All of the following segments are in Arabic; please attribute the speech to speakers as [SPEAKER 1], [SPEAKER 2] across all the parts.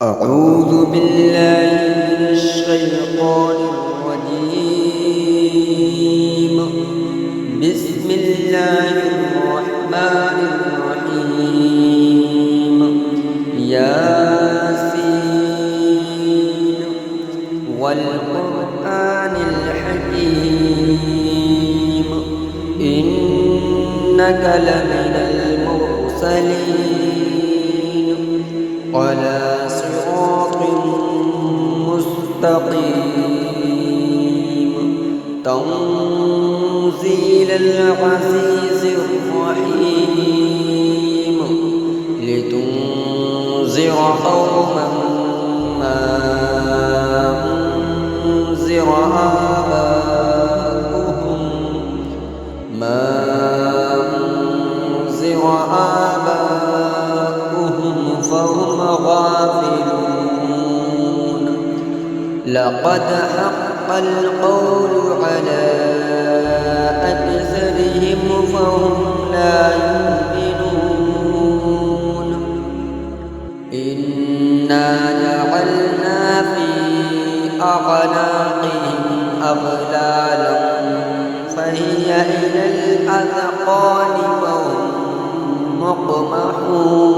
[SPEAKER 1] أعوذ بالله من الشيطان الرجيم. بسم الله الرحمن الرحيم. ياسين والقرآن الحكيم إنك لمن المرسلين على صراط مستقيم تنزيل العزيز الرحيم لتنذر قوما ما أنذر آباؤهم فهم غافلون. لقد حق القول على أكثرهم فهم لا يؤمنون. إنا جعلنا في أعناقهم أغلالا فهي إلى الأذقان فهم مقمحون.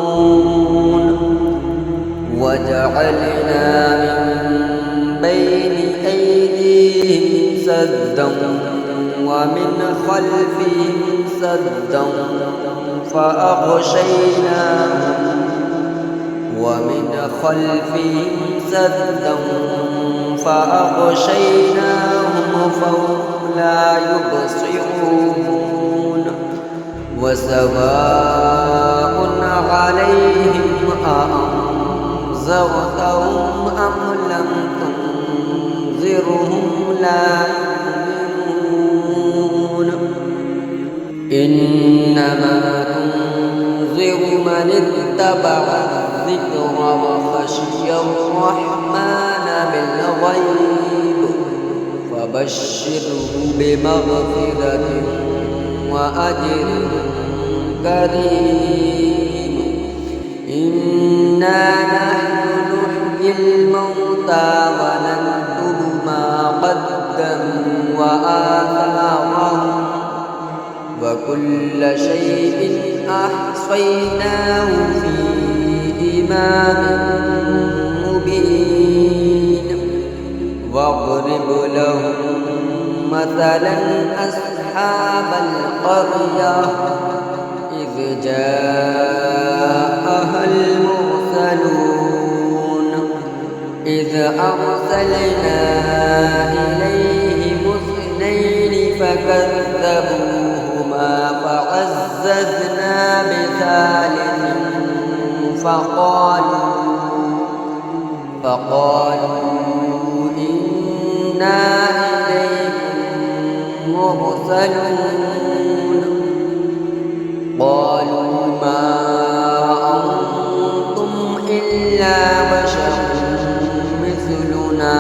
[SPEAKER 1] وجعلنا من بين أيديهم سدا ومن خلفهم سدا فأغشيناهم فهم لا يبصرون. وسواء عليهم أأنذرتهم أم لم تنذرهم لا يؤمنون. إنما تنذر من اتبع الذكر وخشي الرحمن بالغيب فبشره بمغفرة وأجر كريم. إنا نحن نحيي الموتى ونكتب ما قدموا وآثارهم وكل شيء أحصيناه في إمام مبين. واضرب لهم مثلا أصحاب القرية إذ جاءها المرسلون إذ أرسلنا إليهم اثنين فكذبوهما فعززنا بثالث فقالوا إنا إليكم مرسلون. قالوا ما أنتم إلا بشر مثلنا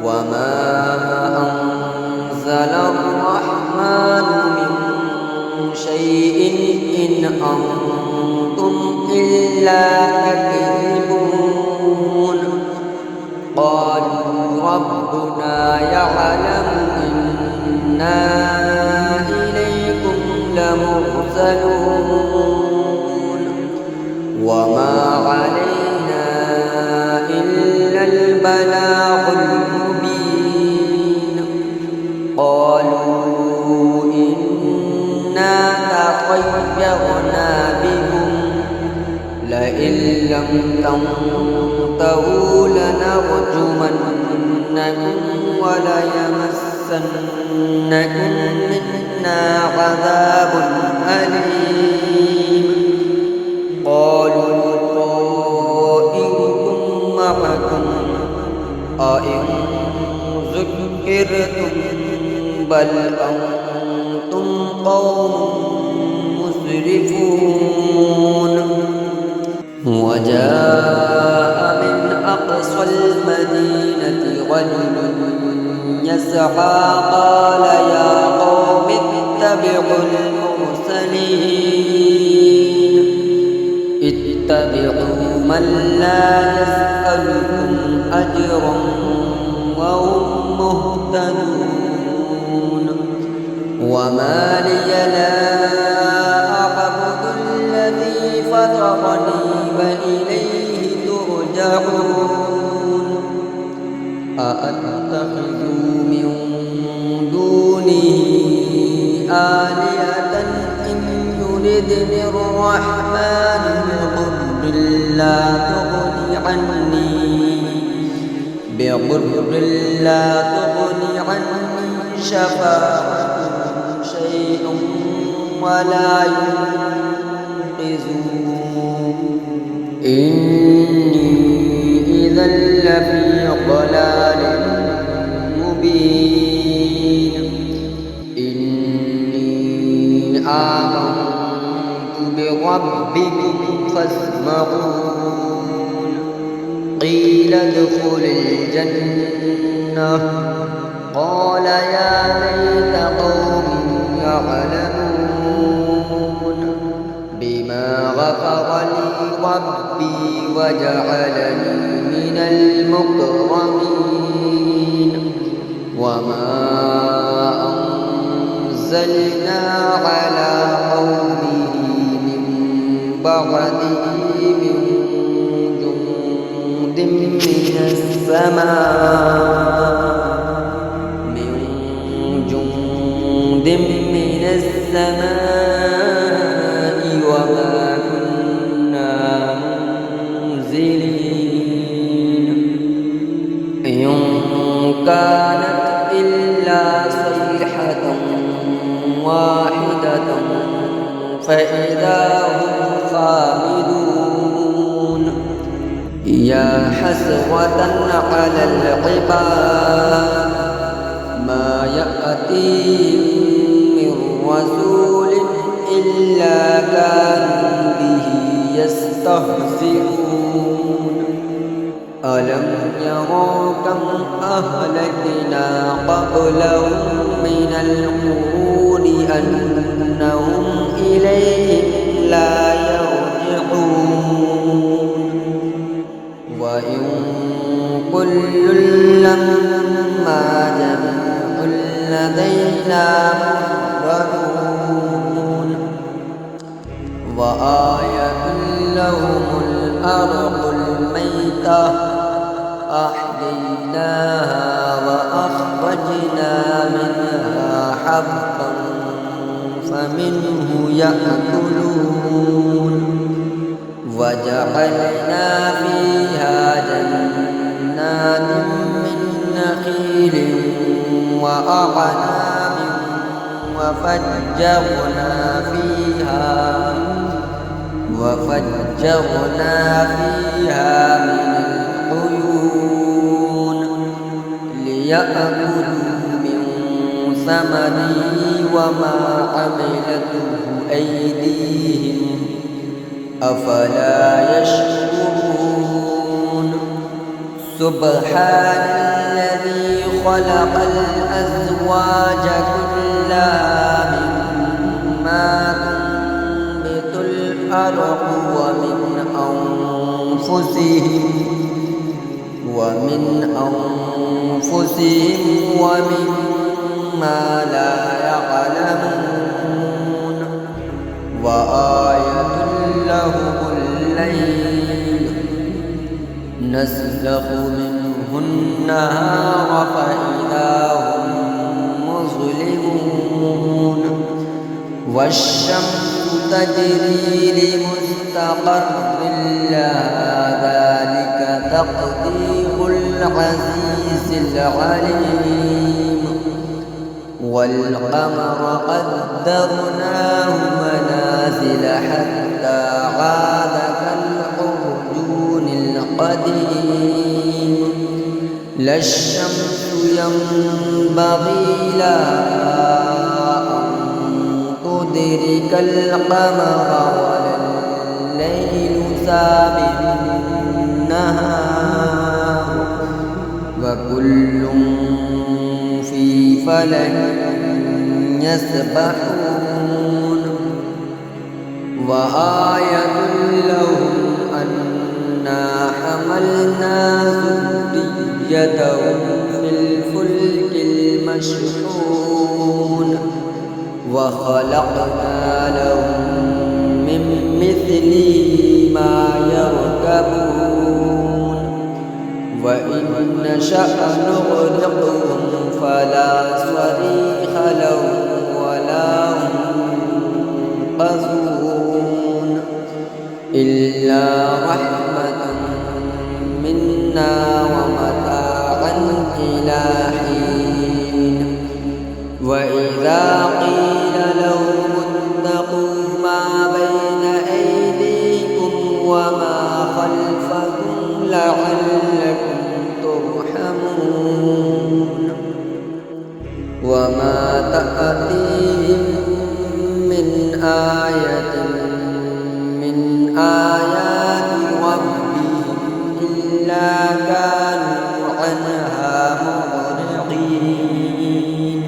[SPEAKER 1] وما أنزل الرحمن من شيء إن أنتم إلا تكذبون. قالوا ربنا يعلم إنا إليكم لمرسلون وما علينا إلا البلاغ المبين. قالوا إنا تطيرنا بكم لئن لم تنتهوا لنرجمنكم وليمسنكم منا عذاب أليم. قالوا طائركم معكم أئن ذكرتم بل أنتم قوم مسرفون. وجاء من أقصى المدينة رجل يسعى قال يا قوم اتبعوا أتبع المرسلين اتبعوا من لا يسألكم أجرا وهم مهتدون وما لي لا أعبد الذي فطرني وإليه ترجعون أأتخذ من دونه آلهة إن يردني الرحمن بضر لا تغني عني شفاعتهم شيئا ولا ينقذون إني إذا لفي ضلال مبين إني آمنت بربكم فاسمعون قيل ادخل الجنة قال يا ليت قومي يعلمون بما غفر لي ربي وجعلني من المكرمين وما أنزلنا على قومه من بعده من جند من السماء وما كنا منزلين إن كانت إلا صيحة واحدة فإذا هم خامدون يا حسرة على العباد ما يأتيهم من رسول إلا كانوا به يستهزئون ألم يروا كم أهلكنا قبلهم من القرون أنهم إليهم لا يرجعون وإن كل لما جميع لدينا محضرون وآية لهم الأرض الميتة أحييناها وأخرجنا منها حبا فمنه يأكلون وجعلنا فيها جنات من نخيل وأعناب وفجرنا فيها من العيون ليأكلوا من ثمره وما عملته أيديهم أفلا يشكرون سبحان الذي خلق الأزواج كلها مما تنبت الأرض ومن أنفسهم ومما لا يعلمون وآية لهم الليل نسلخ منه النهار فإذا هم مظلمون والشمس تجري لمستقر لها ذلك تقدير العزيز العليم والقمر قدرناه منازل حتى عاد كالعرجون القديم لا الشمس ينبغي لها أن تدرك القمر ولا الليل سابق النهار وكل في فلك يسبحون وآية لهم أنا حملنا ذريتهم في الفلك المشحون وخلقنا لهم من مثله ما يركبون وإن نشأ نغرقهم فلا صريخ لهم ولا هم ينقذون إلا رحمة منا ومتاعا إلى حين وإذا قيل لهم اتقوا ما بين أيديكم وما خلفكم لعلكم ترحمون وما تأتيهم من آية من آيات ربهم إلا كانوا عنها معرضين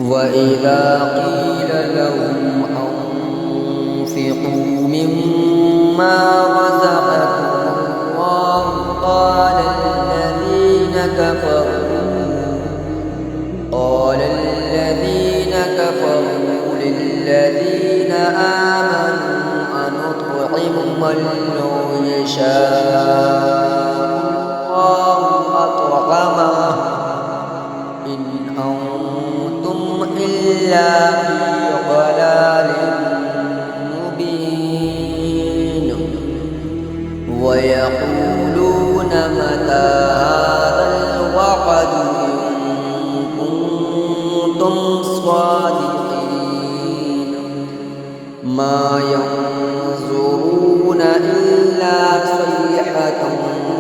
[SPEAKER 1] وإذا قيل لهم أنفقوا مما رزقكم الله قال الذين كفروا للذين آمنوا أنطعم من لو يشاء الله أطعمه إن أنتم إلا في ضلال مبين ويقولون متى هذا الوعد إن كنتم صادقين ما ينظرون إلا صيحة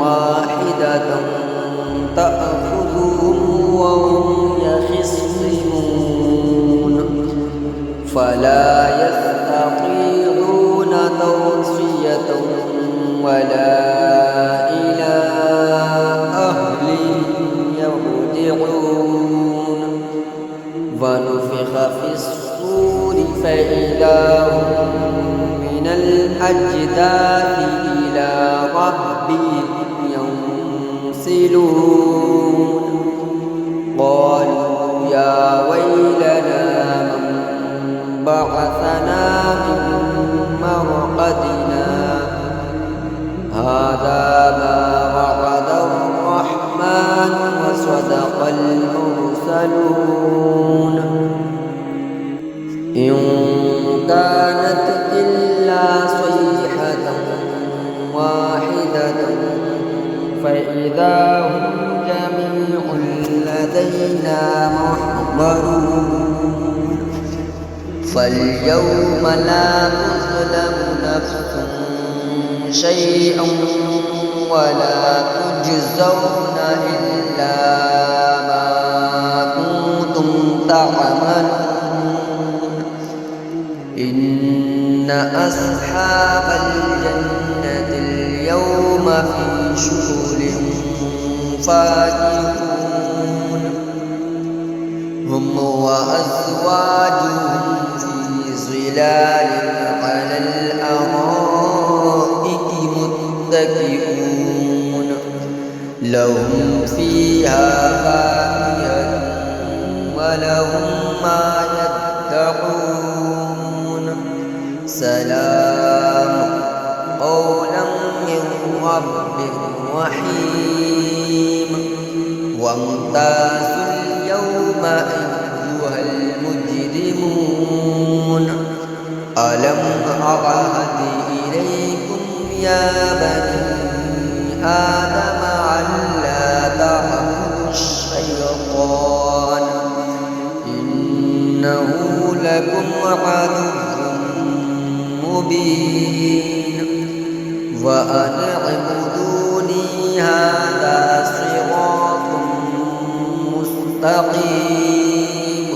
[SPEAKER 1] واحدة تأخذهم وهم يخصمون فلا يستطيعون توصية ولا إلى أهلهم يرجعون ونفخ في الصور فإذا هم من الأجداث إلى ربهم ينسلون قالوا يا ويلنا من بعثنا من مرقدنا هذا ما وعد الرحمن وصدق المرسلون إن كانت إلا صيحة واحدة فإذا هم جميع لدينا محضرون فاليوم لا تظلم نفس شيئا ولا تجزون إلا ما كنتم تعملون إن أصحاب الجنة اليوم في شغل فاكهون هم وأزواجهم في ظلال على الأرائك متكئون لهم فيها فاكهة ولهم ما يدعون سلام قولا من رب رحيم وامتازوا اليوم أيها المجرمون ألم أعهد إليكم يا بني آدم ألا تعبدوا الشيطان إنه لكم عدو مبين وأن اعبدوني هذا صراط مستقيم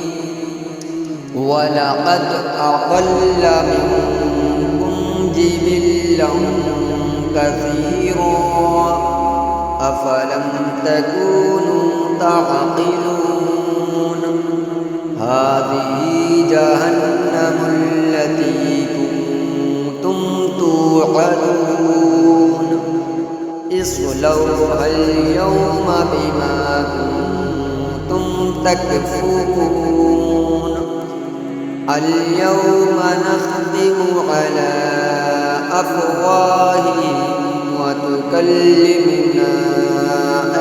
[SPEAKER 1] ولقد أضل منكم جبلا كثيرا أفلم تكونوا تعقلون هذه جهنم توعدون اصلوها اليوم بما كنتم تكفرون اليوم نختم على أفواههم وتكلمنا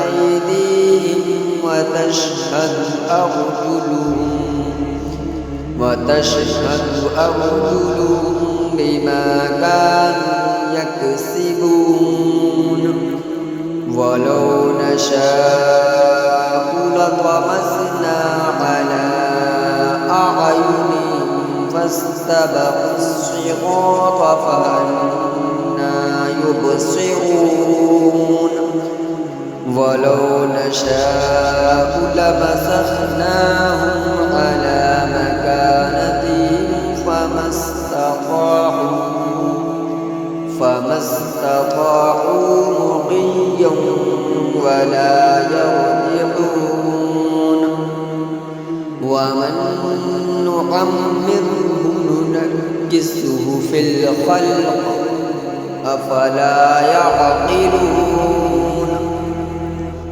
[SPEAKER 1] أيديهم وتشهد أرجلهم بما كانوا يكسبون ولو نشاء لطمسنا على أعينهم فاستبقوا الصراط فأنى يبصرون ولو نشاء لمسخناهم على مكانتهم فما استطاعوا مضيا ولا يرجعون ومن نعمره ننكسه في الخلق أفلا يعقلون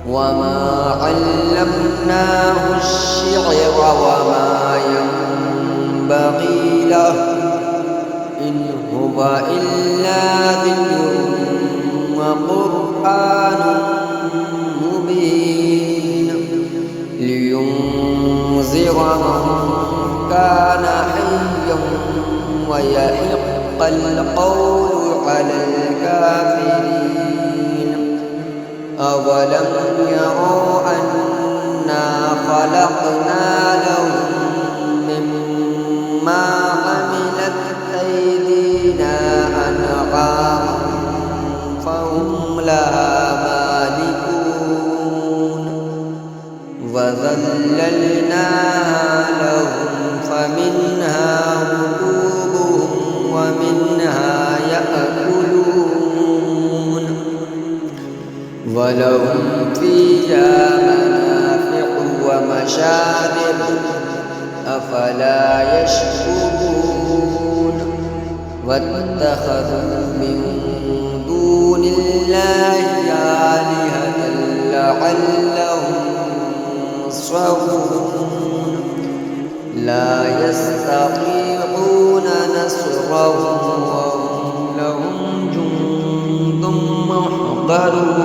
[SPEAKER 1] وما علمناه الشعر وما ينبغي له إن هو إلا ذكر وقرآن مبين لينذر من كان حيا ويحق القول على الكافرين أولم يروا أنا خلقنا لهم مما عملت أيدينا أنعاما فهم لها مالكون وذللناها لهم فمنها ركوبهم ومنها يأكلون ولهم فيها منافع ومشارب أفلا يشكرون واتخذوا من دون الله آلهة لعلهم ينصرون لا يستطيعون نصرهم وهم لهم جند محضرون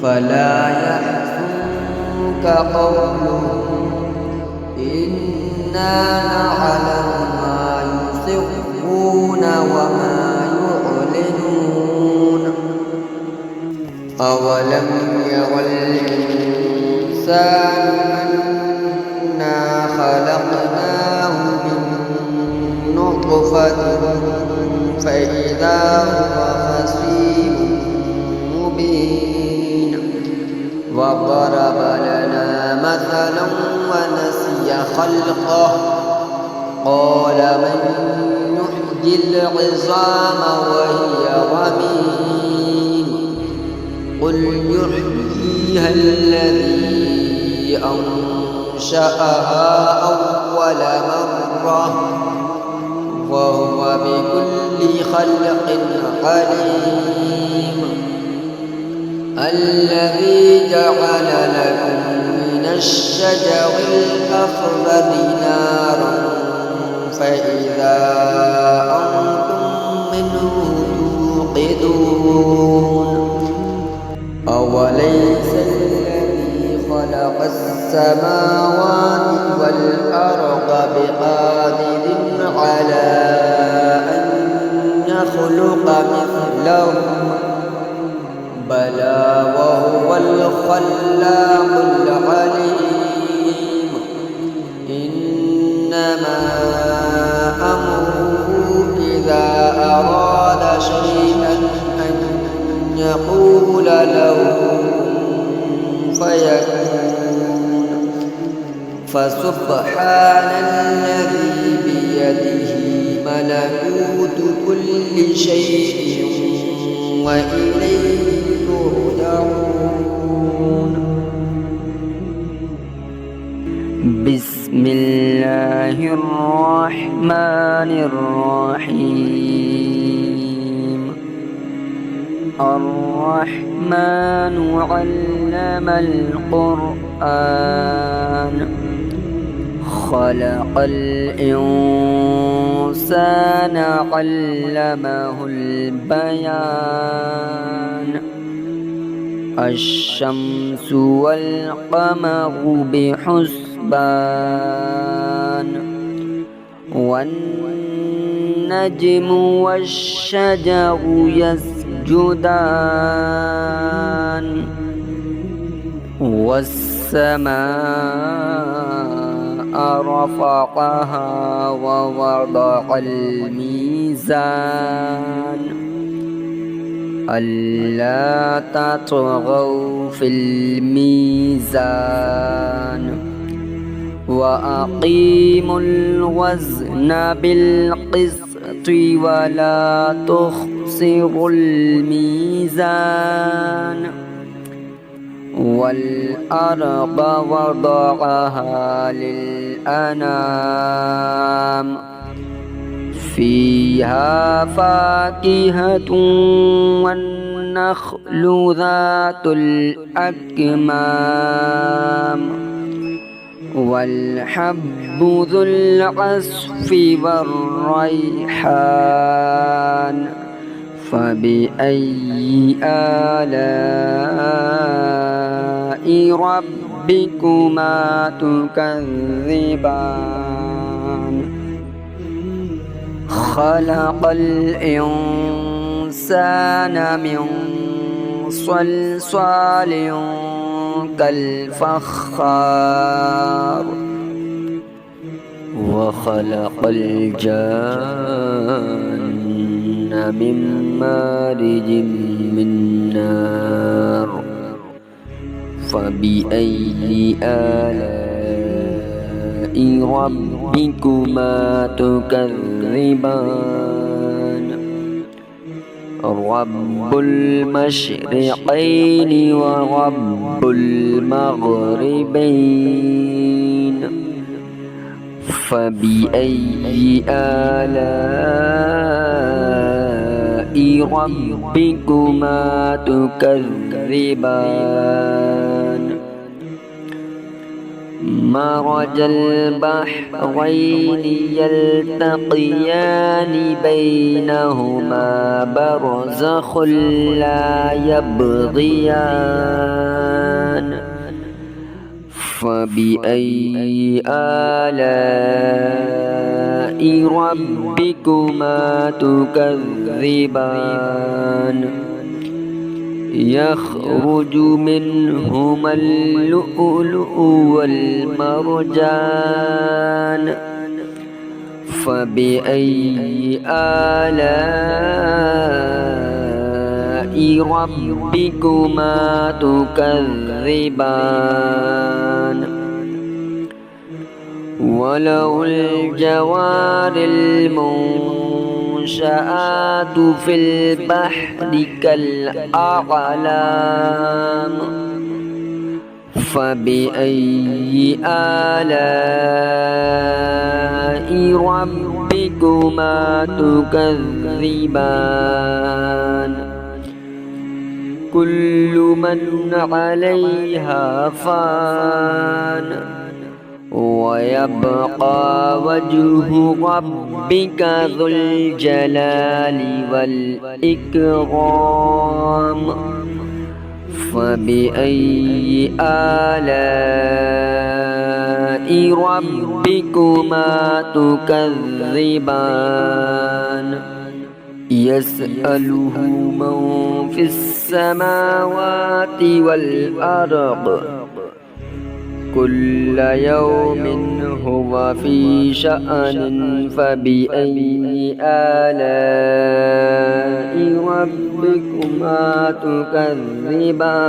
[SPEAKER 1] فلا يحزنك قولهم إنا نعلم ما يسرون وما يعلنون أولم ير الإنسان أنا خلقناه من نطفة فإذا هو خصيم مبين وضرب لنا مثلا ونسي خلقه قال من يحيي العظام وهي رميم قل يحييها الذي أنشأها أول مرة وهو بكل خلق عليم الذي جعل لكم من الشجر الأخضر نارا فإذا أنتم منه توقدون أوليس الذي خلق السماوات والأرض بقادر على أن يخلق مثلهم بلى وهو الخلاق العليم إنما أمره إذا أراد شيئا أن يقول له فيكون فسبحان الذي بيده ملكوت كل شيء وإليه ترجعون. بسم بسم الله الرحمن الرحيم. الرحمن علم القرآن خلق الإنسان علمه البيان. الشمس والقمر بحسبان والنجم والشجر يسجدان والسماء رفعها ووضع الميزان ألا تطغوا في الميزان وأقيموا الوزن بالقسط ولا تخسروا الميزان. والأرض وضعها للأنام فيها فاكهة والنخل ذات الأكمام والحب ذو العصف والريحان. فبأي آلاء ربكما تكذبان؟ خلق الإنسان من صلصال كالفخار وخلق الجان من مارج من نار. فبأي آلاء ربكما تكذبان؟ رب المشرقين ورب المغربين. فبأي آلاء ربكما تكذبان؟ مرج البحرين يلتقيان بينهما برزخ لا يبغيان. فبأي آلاء ربكما تكذبان؟ يخرج منهما اللؤلؤ والمرجان. فبأي آلاء ربكما تكذبان؟ وله الجوار المنشآت في البحر كالأعلام. فبأي آلاء ربكما تكذبان؟ كل من عليها فان ويبقى وجه ربك ذو الجلال والإكرام. فبأي آلاء ربكما تكذبان؟ يسأله من في السماوات والأرض كل يوم هو في شأن. فبأي آلاء ربكما تكذبان؟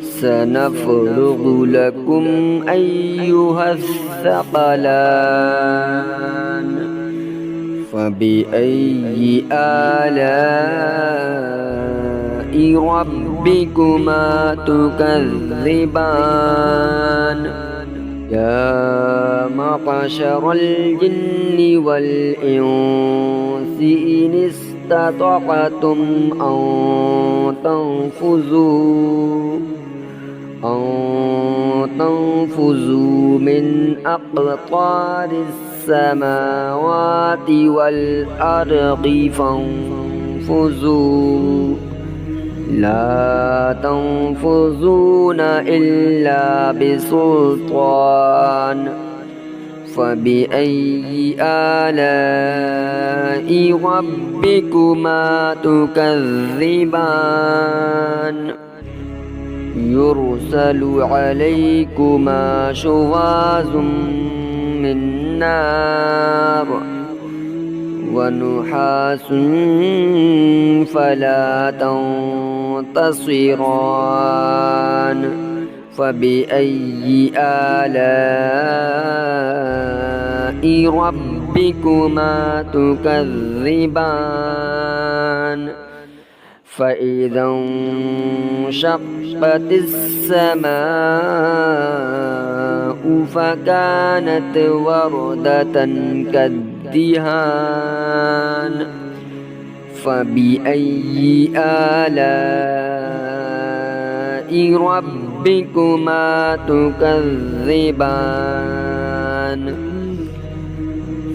[SPEAKER 1] سنفرغ لكم أيها الثقلان. فبأي آلاء ربكما تكذبان؟ يا معشر الجن والإنس إن استطعتم أن تنفذوا من أقطار السماوات والأرض فانفذوا لا تنفذون إلا بسلطان فبأي آلاء ربكما تكذبان يرسل عليكما شواظ من نار ونحاس فلا تنتصران فبأي آلاء ربكما تكذبان فإذا انشقت السماء فكانت وردة كالدهان فبأي آلاء ربكما تكذبان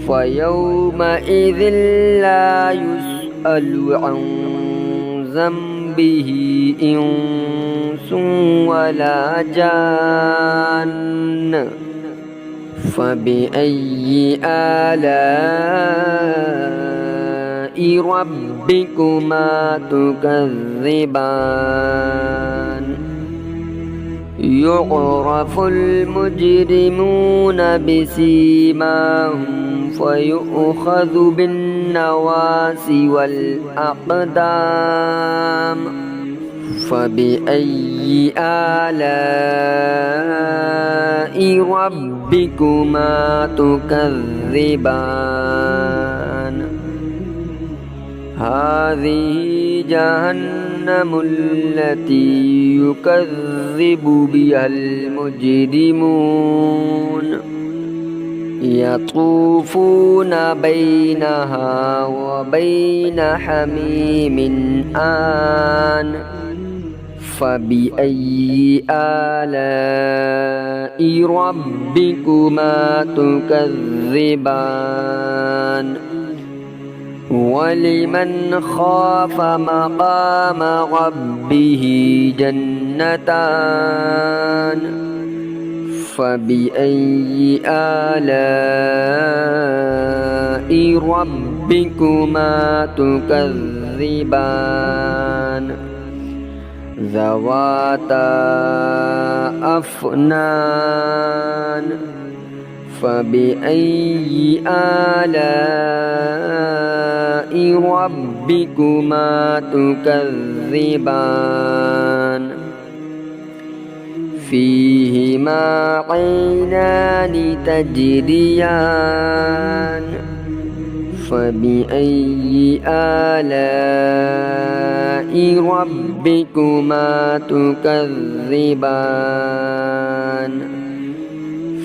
[SPEAKER 1] فيومئذ لا يسأل عن ذنبه إنس ولا جان فبأي آلاء ربكما تكذبان يعرف المجرمون بسيماهم فيؤخذ بالنواصي والأقدام فبأي آلاء ربكما تكذبان هذه جهنم التي يكذب بها المجرمون يطوفون بينها وبين حميم آن فبأي آلاء ربكما تكذبان ولمن خاف مقام ربه جنتان فبأي آلاء ربكما تكذبان ذواتا أفنان فبأي آلاء ربكما تكذبان فيهما عينان تجريان فبأي آلاء ربكما تكذبان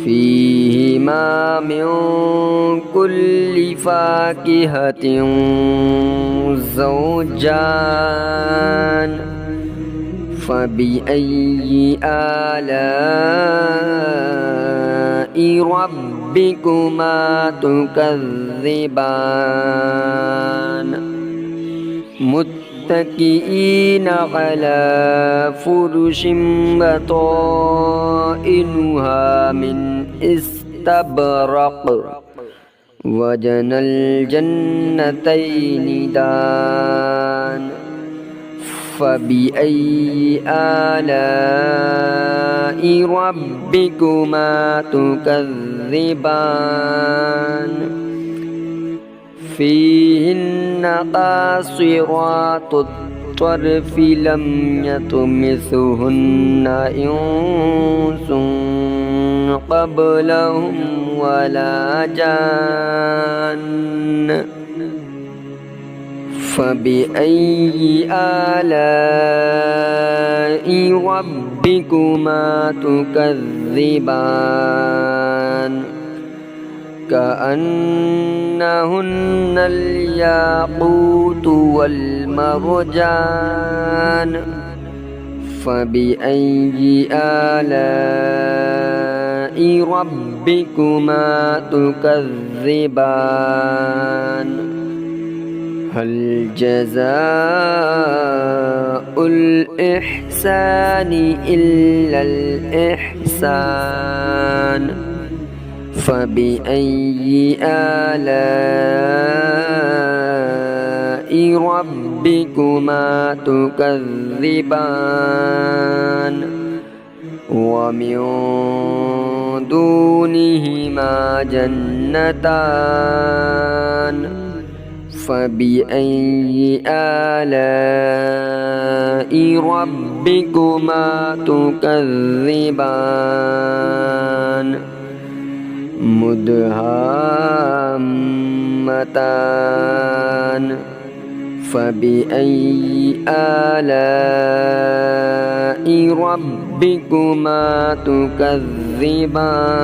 [SPEAKER 1] فيهما من كل فاكهة زوجان فبأي آلاء ربكما تكذبان متكئين على فرش بطائنها من استبرق وجنى الجنتين دان فبأي آلاء ربكما تكذبان فيهن قاصرات الطرف لم يطمثهن إنس قبلهم ولا جان فبأي آلاء ربكما ربكما تكذبان كأنهن الياقوت والمرجان فبأي آلاء ربكما تكذبان هل جزاء الإحسان إلا الإحسان فبأي آلاء ربكما تكذبان ومن دونهما جنتان فبأي آلاء ربكما تكذبان مدهامتان فبأي آلاء ربكما تكذبان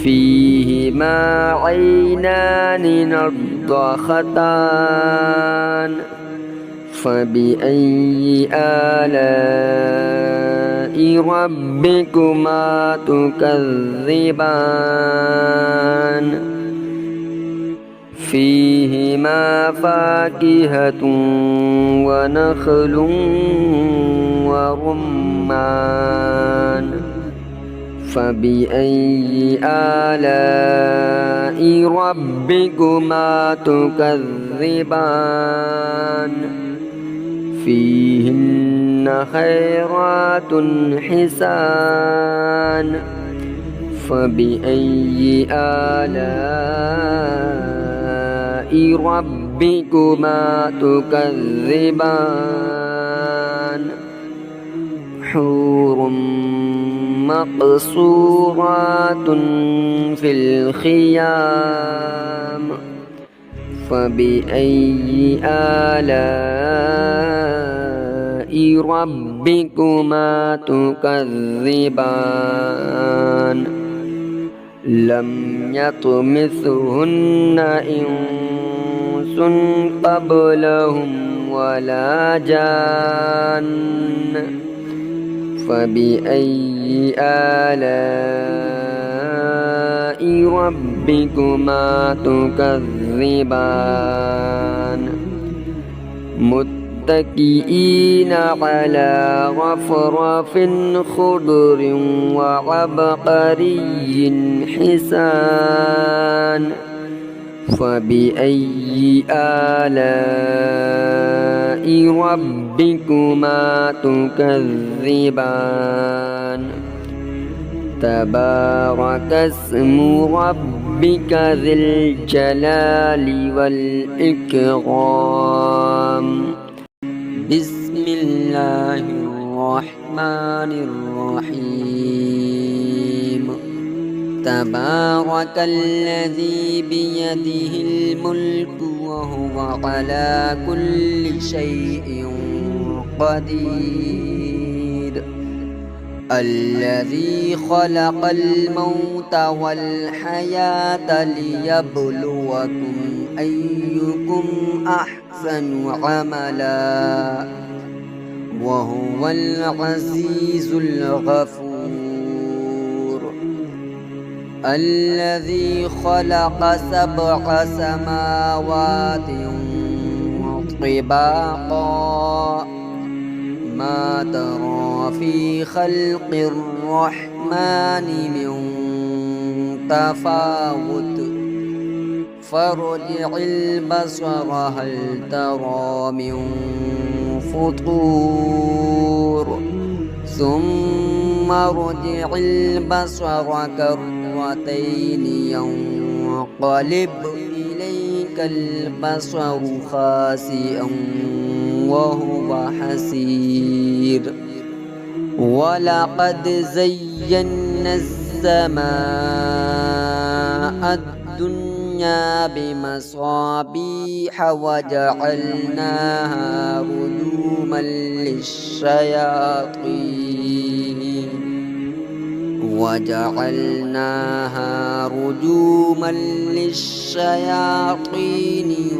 [SPEAKER 1] فيهما عينان نضختان فبأي آلاء ربكما تكذبان فيهما فاكهة ونخل ورمان فبأي آلاء ربكما تكذبان فيهن خيرات حسان فبأي آلاء ربكما تكذبان حور مقصورات في الخيام فبأي آلاء ربكما تكذبان لم يطمثهن إنس قبلهم ولا جان فبأي آلاء ربكما تكذبان متكئين على رفرف خضر وعبقري حسان فبأي آلاء ربكما تكذبان تبارك اسم ربك ذي الجلال والإكرام بسم الله الرحمن الرحيم تبارك الذي بيده الملك وهو على كل شيء قدير الذي خلق الموت والحياة ليبلوكم أيكم أحسن عملا وهو العزيز الغفور الذي خلق 7 سماوات طباقا ما ترى في خلق الرحمن من تفاوت فارجع البصر هل ترى من فطور ثم ارجع البصر كرتين ينقلب إليك البصر خاسئا وهو حسير ولقد زينا السماء الدنيا الدنيا بمصابيح وجعلناها رجوما للشياطين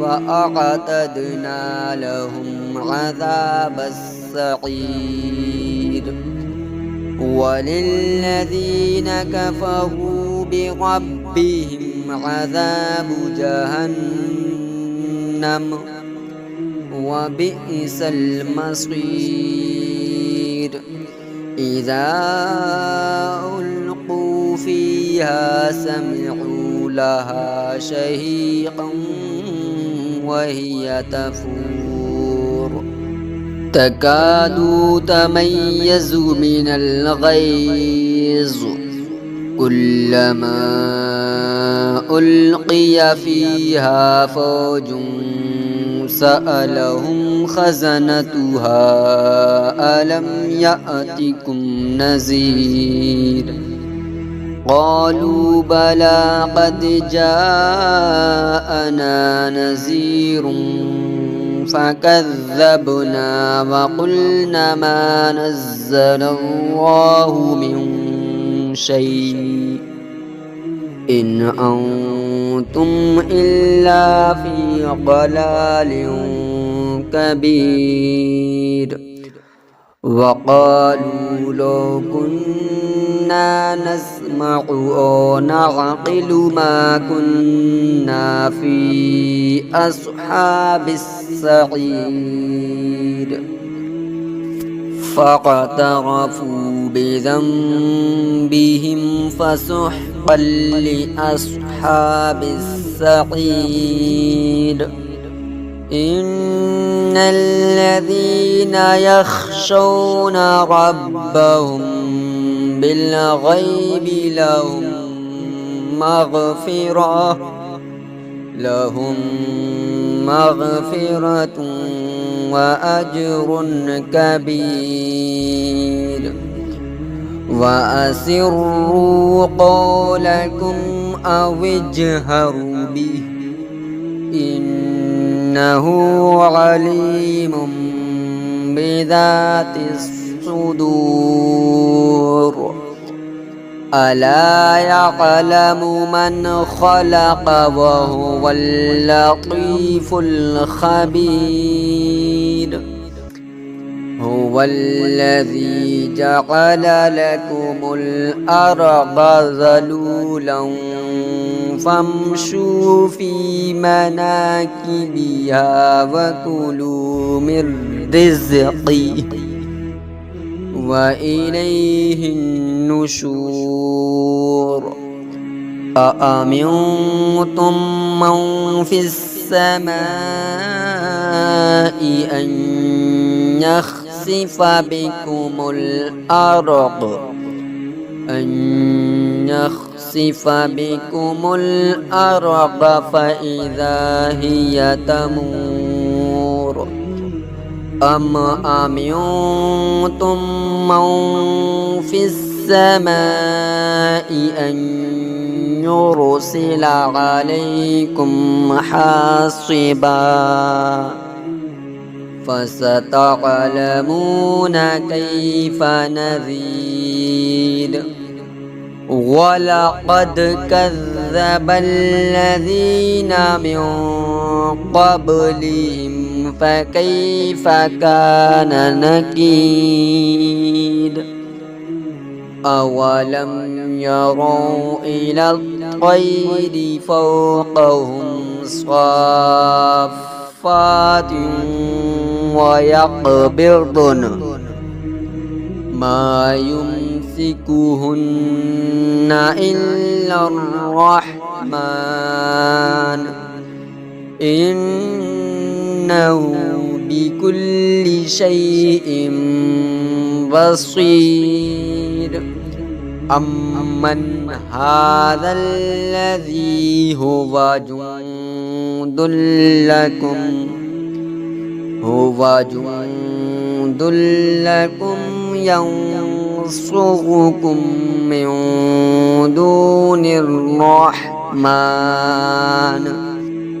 [SPEAKER 1] وأعتدنا لهم عذاب السعير وللذين كفروا بربهم عذاب جهنم وبئس المصير إذا ألقوا فيها سمعوا لها شهيقا وهي تفور تكاد تميز من الغيظ كلما ألقي فيها فوج سألهم خزنتها ألم يأتكم نذير قالوا بلى قد جاءنا نذير فكذبنا وقلنا ما نزل الله من شيء إن أنتم إلا في ضلال كبير وقالوا لو كنا نسمع أو نعقل ما كنا في أصحاب السعير فاقترفوا بذنبهم فسحقا لأصحاب السعير إن الذين يخشون ربهم بالغيب لهم مغفرة وأجر كبير وأسروا قولكم أو اجهروا به إنه عليم بذات الصدور ألا يعلم من خلق وهو اللطيف الخبير هو الذي جعل لكم الأرض ذلولا فامشوا في مناكبها وكلوا من رزقه وإليه النشور أأمنتم من في السماء أن يخسف بكم الأرض فإذا هي تمور أم أمنتم من في السماء أن يرسل عليكم حاصبا فستعلمون كيف نذير ولقد كذب الذين من قبلهم فكيف كان نكير أولم يروا إلى الطير فوقهم صافات ويقبضن ما يمسكهن إلا الرحمن إنه بكل شيء بصير أمن هذا الذي هو جند لكم ينصركم من دون الرحمن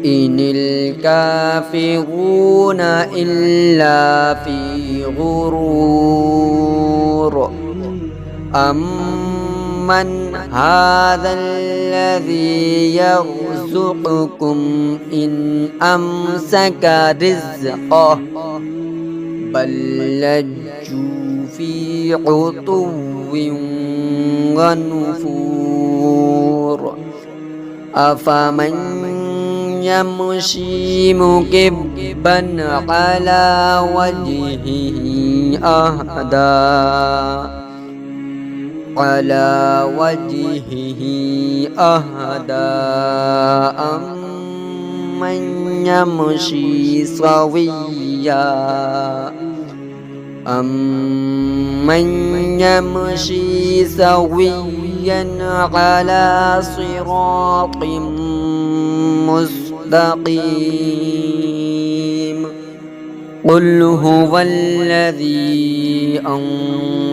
[SPEAKER 1] إن الكافرون إلا في غرور أمن هذا الذي يرزقكم إن أمسك رزقه بل لجوا في عتو ونفور أفمن يمشي مكبا على وجهه أهدى أمن يمشي سويا على صراط مستقيم قل هو الذي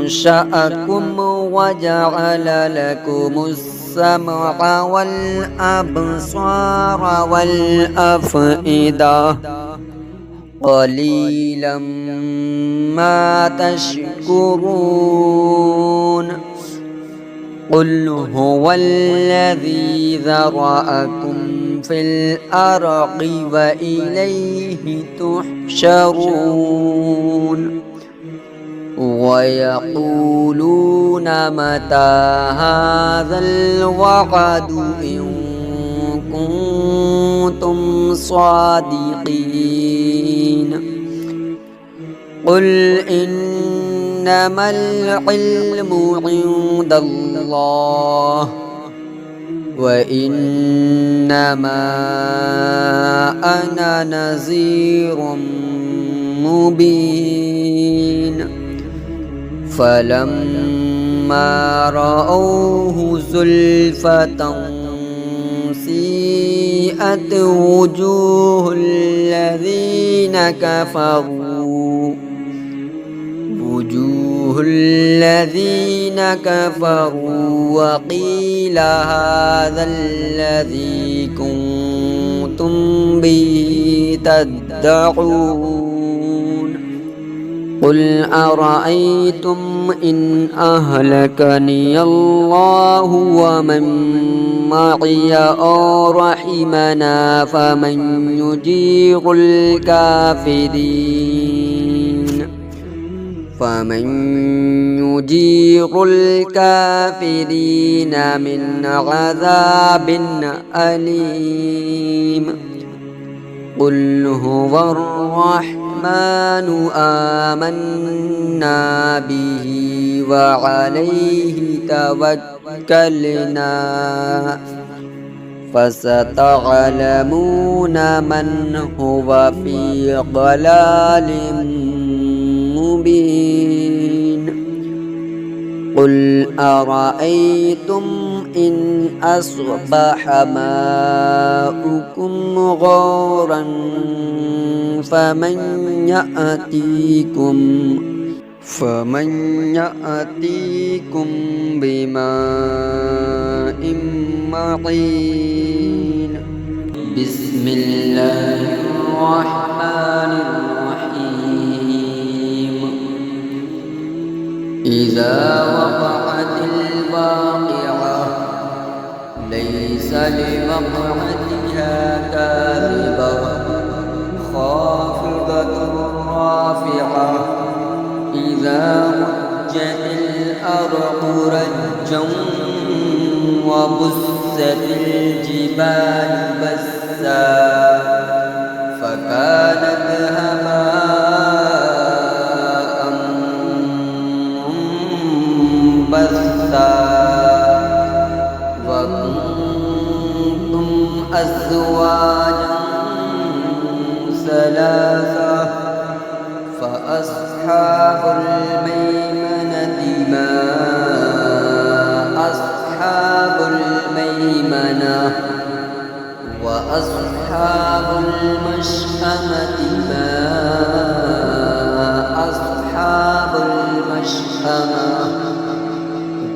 [SPEAKER 1] أنشأكم وجعل لكم السمع والأبصار والأفئدة قليلا ما تشكرون قل هو الذي ذرأكم في الأرض وإليه تحشرون ويقولون متى هذا الوعد إن كنتم صادقين قل إنما العلم عند الله وإنما أنا نذير مبين فلما رأوه زلفة سيئت وجوه الذين كفروا وقيل هذا الذي كنتم به تدعون قل أرأيتم إن أهلكني الله ومن معي أو رحمنا فمن يجير الكافرين من عذاب أليم قل هو الرحمن آمنا به وعليه توكلنا فستعلمون من هو في ضلال مبين قل أرأيتم إن أصبح ماؤكم غورا فمن يأتيكم بماء معين بسم الله الرحمن الرحيم إذا وقعت الواقعة ليس لوقعتها كاذبة خافضة رافعة إذا رجت الأرض رجا وبست الجبال بسا فكانت هباء منبثا وكنتم أزواجا ثلاثة فأصحاب الميمنة ما أصحاب الميمنة وأصحاب المشأمة ما أصحاب المشأمة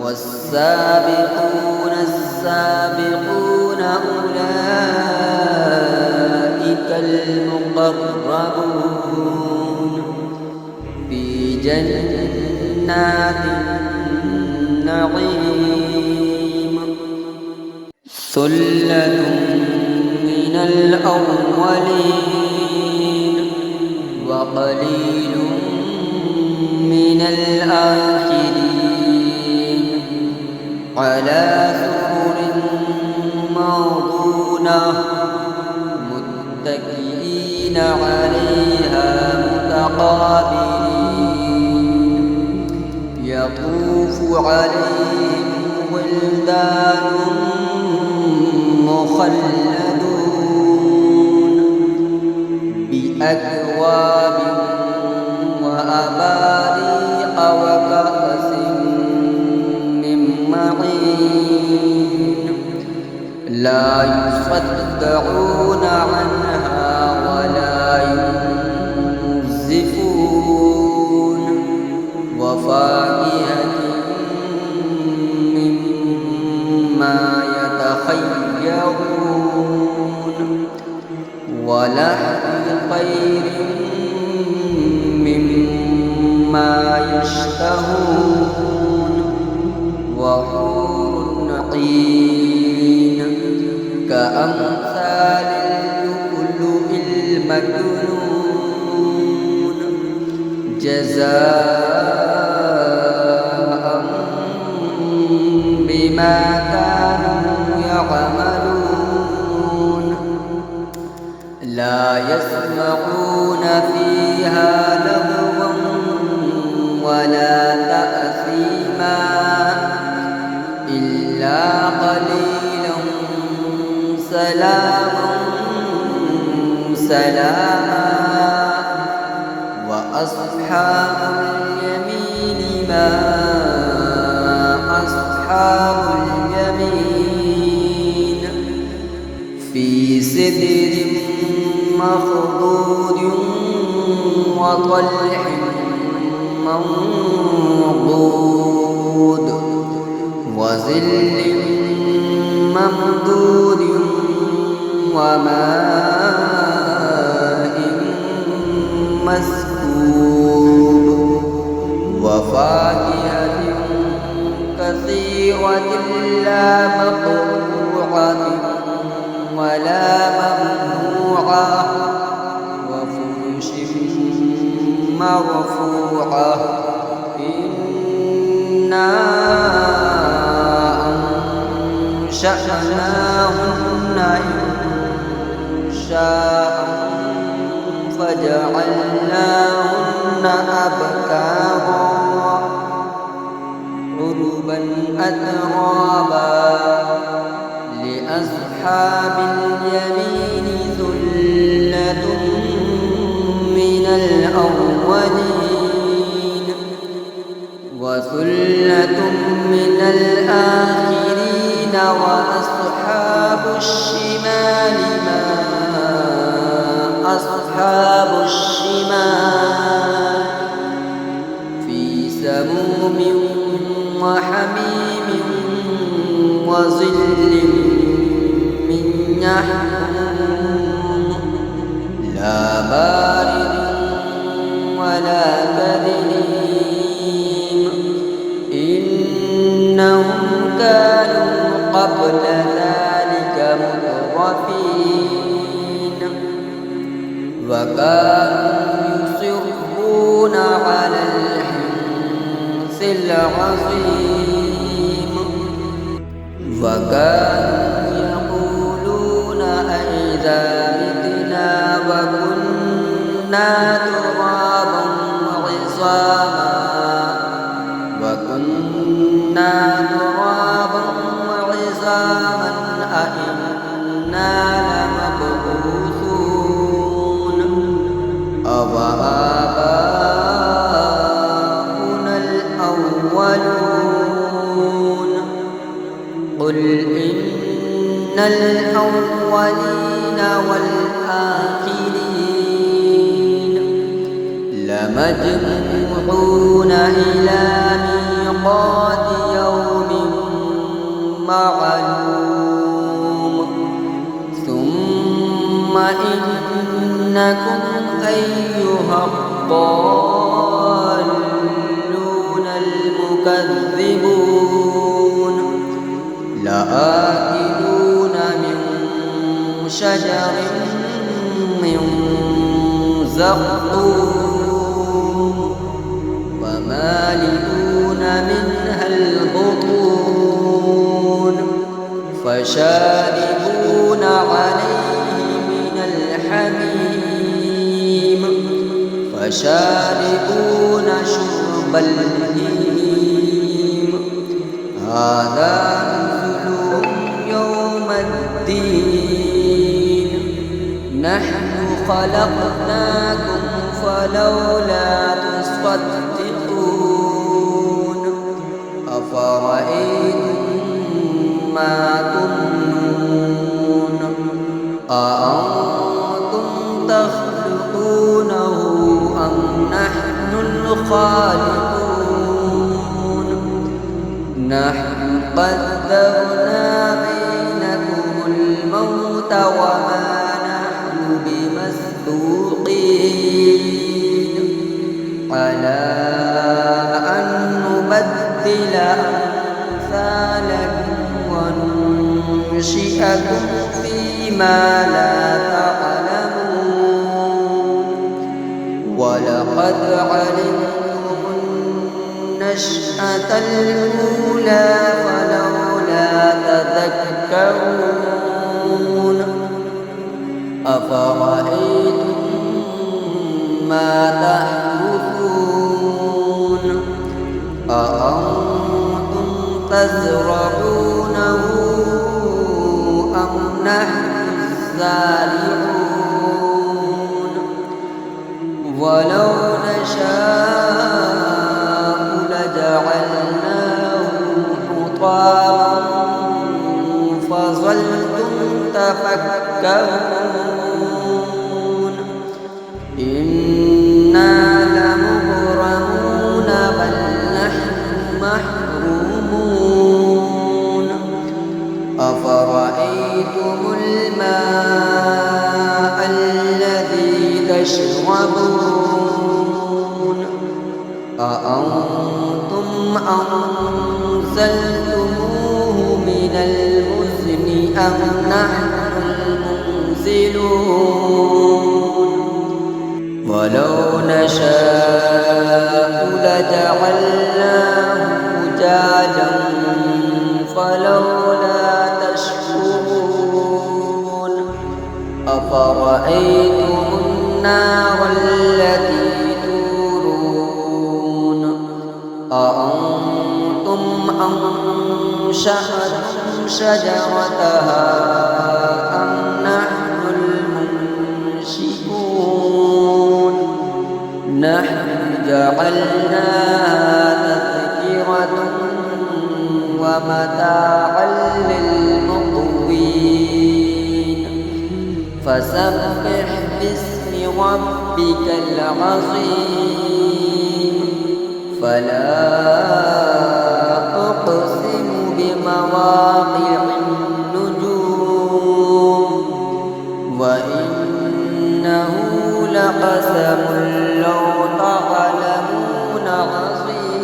[SPEAKER 1] والسابقون السابقون أولئك المقربون في جنات النعيم ثلة من الأولين وقليل من الآخرين على سرر موضونة متكئين عليها متقابلين يطوف عليهم ولدان مخلدون بأكواب وأباريق وكأس من معين لا يصدعون عنها ولا ينزفون وفاكهة مما يتخيرون ولحم طير مما يشتهون وحور عين كأمثال اللؤلؤ المكنون جزاء بما كانوا يعملون لا يسمعون فيها لغوا ولا تأثيما إلا قليلا سلاما سلاما وأصحاب اليمين ما أصحاب اليمين في سدر مخضود وطلح منضود وظل ممدود وماء مسكوب وفاكهة كثيرة لا مقطوعة ولا ممنوعة وفرش مرفوعة إنا أنشأناهن إنشاء فجعلناهن أبكارا عربا أترابا لأصحاب اليمين ثلة من الأولين وثلة من الآخرين وأصحاب الشمال ما أصحاب الشمال في سموم وحميم وظل من يحموم لا بارد ولا كريم إنهم كانوا قبل ذلك مترفين وكانوا يصرون على الحنث العظيم وكانوا يقولون أئذا متنا وكنا ترابا وعظاما أئنا لمبعوثون أوآباؤنا الأولون قل إن الأولين والآخرين لمجموعون إلى ميقات يوم معلوم إنكم أيها الضالون المكذبون لآكلون من شجر من زقوم فمالئون منها البطون فشاربون عليه من الحميم فشاربون شرب الهيم هذا نزلهم يوم الدين نحن خلقناكم فلولا تصدقون أفرأيتم ما تمنون أأنتم تخلقونه أم نحن الخالقون نحن قدرنا بينكم الموت وما نحن بمسبوقين على أن نبدل أمثالكم وننشئكم فيما لا تعلمون ولقد علمتم النشأة الأولى فلولا تذكرون أفرأيتم ما تحرثون أأنتم تزرعونه أم نحن الزارعون ولو نشاء لجعلناه حطاما فظلتم تفكرون إنا لمغرمون بل نحن محرومون أفرأيتم الماء الذي تشربون أأنتم أنزلتموه من المزن أم نحن المنزلون ولو نشاء لجعلناه أجاجا فلولا تشكرون أفرأيتم النار التي تورون أأنتم أنشأتم شجرتها أم نحن المنشئون نحن جعلناها تذكرة ومتاعا للمقوين فسبح باسم ربك العظيم فلا أقسم بمواقع النجوم وإنه لقسم لو تعلمون عظيم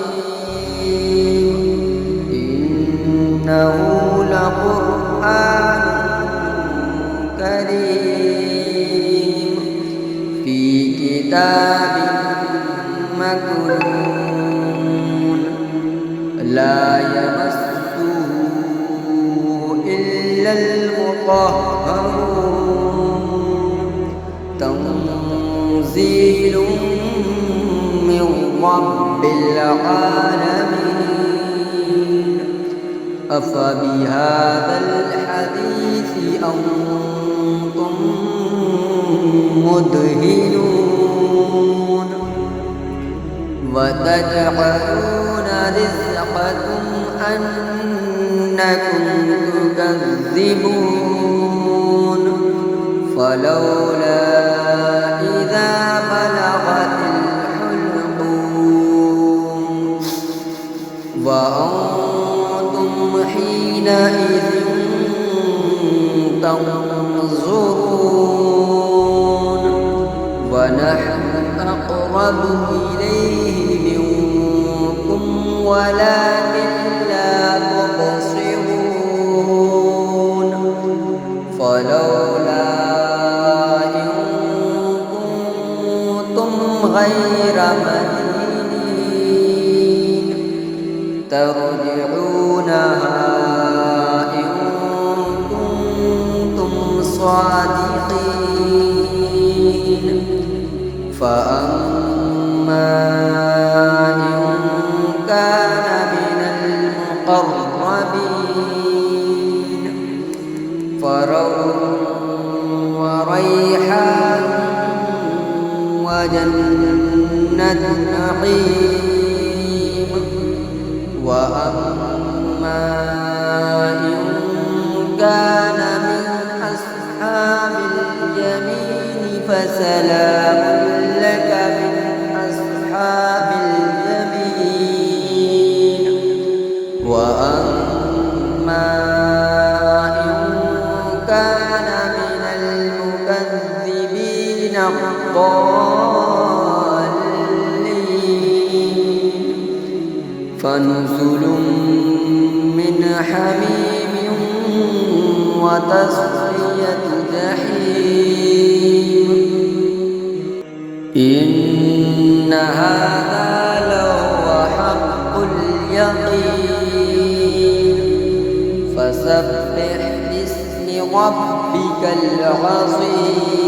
[SPEAKER 1] إنه لقرآن كريم في كتاب مكنون لا يمسه إلا المطهرون تنزيل من رب العالمين أفبهذا الحديث أنتم مدهنون وتجعلون رزقكم أنكم تكذبون فلولا إذا بلغت الحلقوم وأنتم حينئذ تنظرون ونحن أقرب إليه منكم ولكن لا تبصرون فلولا إن كنتم غير مدينين ترجعونها إن كنتم صادقين فأما إن كان من المقربين فروح وريحان وجنة نعيم وأما إن كان من أصحاب اليمين فسلام لك من أصحاب اليمين وأما إن كان من المكذبين الضالين فنزل من حميم وتصفية جحيم إن هذا لهو حق اليقين فسبح باسم ربك العظيم